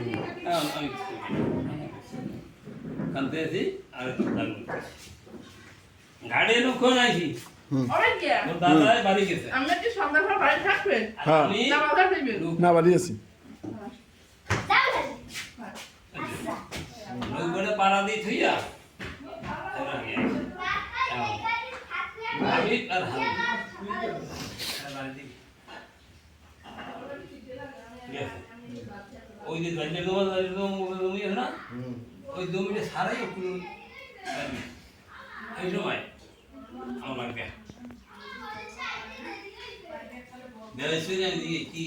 আমি কানতে আছি আর গাড়ি লক্ষণ আইছি তোর দাদা বাড়ি গেছে হ্যাঁ আমি না বাড়ি আছি লোকগুলো পাড়া দিয়ে থুইয়া আমি আর ওই যে জমির জমি আছে না ওই জমিটা সারাই এই সময় আমাকে বেড়েছে জানি দিয়ে কি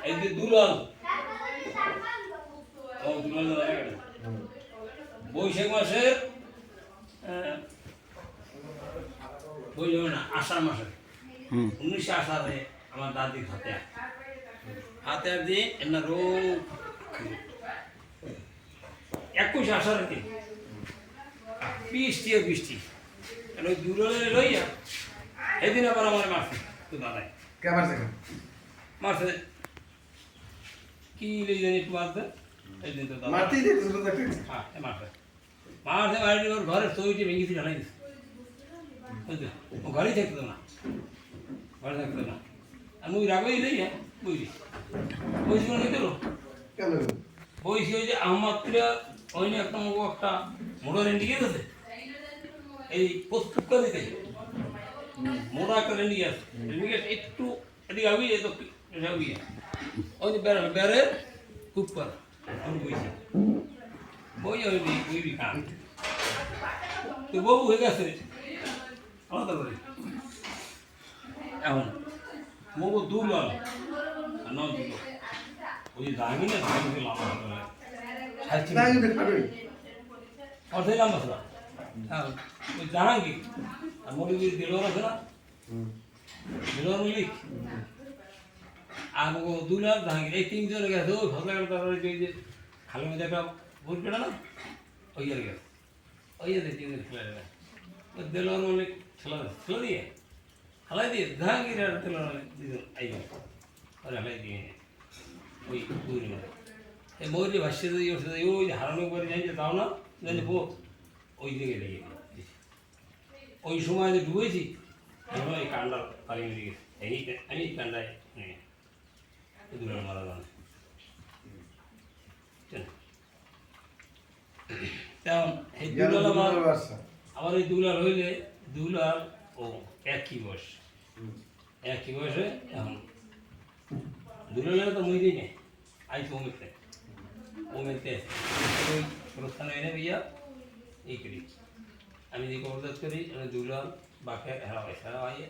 এই যে দুলাল বৈশাখ মাসের বৈশাখ না আষাঢ় মাসের 1928 আমার দাদির হাতে দিয়ে এমন রোগ 21 আষাঢ়ের দিন বৃষ্টি ওই দুলালে লইয়া সেদিন আবার আমার মারছে তো দাদাই মারছে কি লই জানি একটু মারছে এই দিন তো মারতেই দেখছিল হ্যাঁ মারছে বাড়ির ওর ঘরের চৌকি ভেঙেছি ঢালাই দিচ্ছে বুঝলি ও ঘরেই থাকতো না ঘরে থাকতো না আমি ওই রাগই নেই হ্যাঁ বুঝলি বইছি মনে হইতো বইছি ওই যে আহমদপুরা ওই না একটা মোটর ইন্ডিকেট আছে এই প্রস্তুত দিতে মোটা একটা ইন্ডিকেট একটু এদিকে আগুয়ে তো আগুয়ে ওই যে বেড়ের খুব কর আমি বইছি বই কাম তো বউ হয়ে গেছে আলাদা করে এখন মগু দুলাল ন দুলো ওই দামি না দামি লাম্বা অর্ধেক লাম্বা ছিল হ্যাঁ ওই জাহাঙ্গীর আর মগু দিলোর আছে না দিলোর মলিক আর মগু দুলাল জাহাঙ্গীর এই তিনজনে গেছে ওই ভদ্রকাল তারপরে যে খালের মধ্যে একটা ভোট পেটা না ওই আর গেছে ওই তিনজন খেলা যাবে ওই দিলোর মলিক খেলা দিয়ে হালাই দিয়ে জাহাঙ্গীর আর দিলোর মলিক দুজন আইবে ওরা হালাই দিয়ে ওই দুই এই ময়ূরী ভাষ্যে ওই হারানো করে যাই যে তাও না জানি বো ওই দিকে লেগে ওই সময় যে ডুবেছি এই কান্ডা পানি মেরে গেছে আমি কান্ডায় দুলাল মারা জানে তেমন এই দুলাল আমার এই দুলাল হইলে দুলাল ও একই বয়সে এখন দুলালের তো মুই দিই না আইসি ওমেতে ওই প্রস্থান এনে দিয়া এই করি আমি যে কবরদাত করি আমি দুলাল বাকে হেরা আইয়ে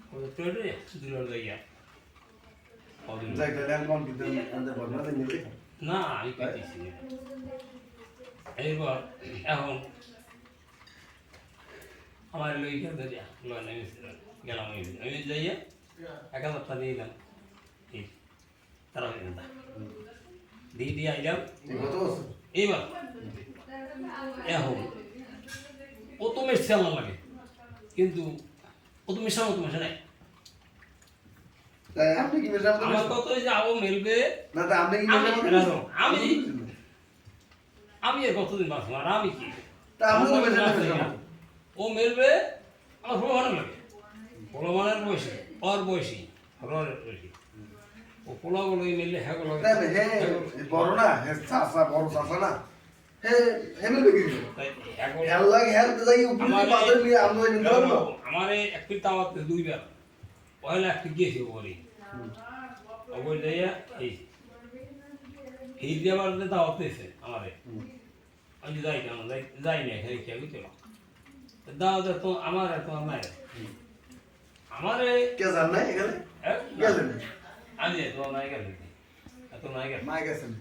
কবরদাত করে দুলাল যাইয়া না আমি পেয়েছি এইবার এখন আমার লইকা ধরিয়া গেলাম আমি যাইয়া 1000 টাকা দিয়ে দিলাম তারা দিয়ে আইলাম এইবার এখন ও তো মেশছে আমার লাগে কিন্তু ও তো মেশার মতো মেশে নাই আমার কত যে আবো মেলবে আমি আর কতদিন বাঁচবো আর আমি কি ও মেলবে আমার প্রমাণের লাগে প্রমাণের বয়সী ওর বয়সী ও পোলা বলো মেললে হ্যাঁ বড় না চাষা বড় চাষা না আমার একটি তাওয়াত দুইবার পয়লা একটি গিয়েছে ওপরে ওপর যাইয়া এই দেওয়ার দাওয়াত দিয়েছে আমারে আমি যাই কেন যাই না এখানে কে বুঝতে দাওয়াত তো আমার এত নাই আমারে কে জান না এখানে গেলেন আমি তো নাই গেল এত নাই গেল নাই গেছেন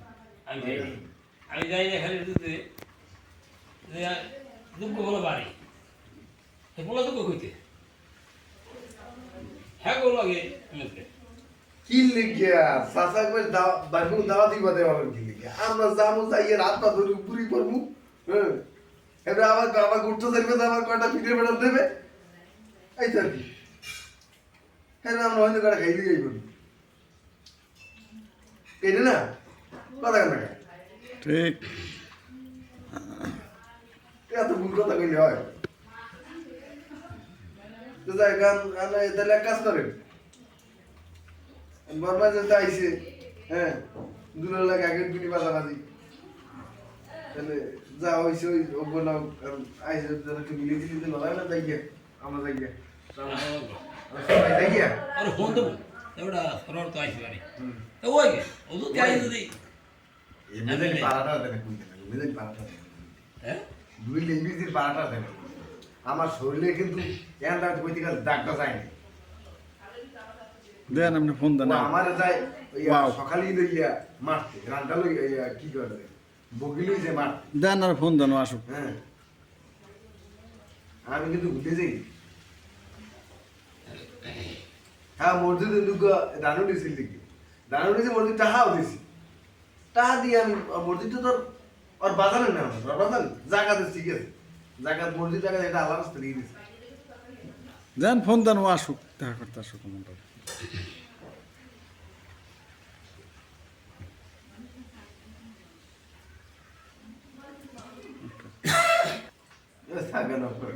আমি যাই না এখানে দিতে দুঃখ বলো বাড়ি সে বলো দুঃখ কইতে হ্যাঁ গো লাগে কি লিখিয়া চাচা করে বাইবু দাওয়া দিবা দেওয়া কি আমরা যাবো যাইয়ে রাত পা ধরে পুরি করবো হ্যাঁ এবার আবার ঘুরতে যাবে আবার কয়টা পিঠে বেড়া দেবে এই তো আর কি হ্যাঁ আমরা হয়তো কারা খাই দিয়ে যাইব কেটে না কথা কেন না ঠিক এত ভুল কথা কইলে হয় তো যাই গান তাহলে এক কাজ করেন বর্মা যেতে আইসে হ্যাঁ দুলার লাগে আগের দিনই বাজাবাজি তাহলে যা হয়েছে ওই বললাম আইসে একটু মিলিয়ে দিলি লড়াই না যাই গিয়া আমরা যাই গিয়া সবাই যাই গিয়া अरे फोन तो एवढा सरळ तो आयशी गाडी तर होय गे अजून ते आहे तुझी এমনি পারাটা দেন কোন দেন এমনি পারাটা দেন হ্যাঁ দুই লেঙ্গুয়েজের পারাটা দেন আমার শরীরে কিন্তু এন্ডা কইতে গেলে দাগটা যায় না দেন আপনি ফোন দেন আমার যায় Wow. সকালেই লইয়া মারতে রান্না লইয়া কি করে বগিলই যে মারতে দেন আর ফোন দেন ও আসুক হ্যাঁ আমি কিন্তু ভুলে যাই হ্যাঁ মসজিদে দুটো দানু দিয়েছিল দেখি দানু দিয়েছে মসজিদ টাহাও দিয়েছি টাহা দিয়ে আমি মসজিদটা তোর ওর বাজারে না ওর বাজার জায়গাতে ঠিক আছে জায়গা মসজিদ জায়গা এটা আল্লাহ রাস্তা দিয়ে দিয়েছে দেন ফোন দেন ও আসুক দেখা করতে আসুক মনটা জায়গা না করে